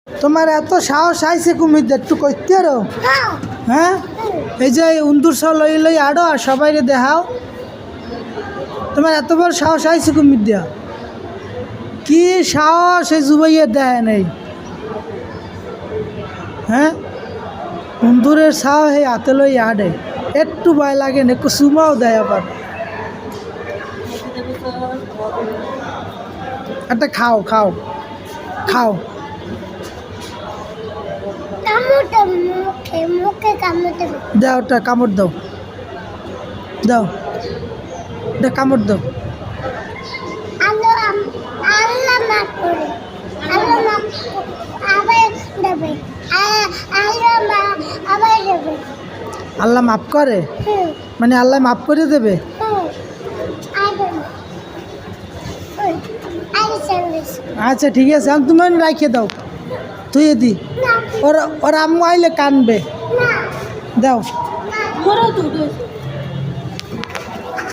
তোমার এত সাহস আইছে কুমির একটু কইতে আরো হ্যাঁ এই যে উন্দুর সহ লই লই আড়ো আর সবাই দেখাও তোমার এত বড় সাহস আইছে কুমির দিয়া কি সাহস এই জুবাইয়ে দেয় নেই হ্যাঁ উন্দুরের সাহস এই হাতে লই আড়ে একটু ভয় লাগে না একটু সুমাও দেয় আবার একটা খাও খাও খাও দাও ওটা কামড় দাও দাও এটা কামড় দাও আল্লাহ মাফ করে মানে আল্লাহ মাফ করে দেবে আচ্ছা ঠিক আছে আমি তুমি রাখে দাও তুই দি ওর আম্মু আইলে কানবে দাও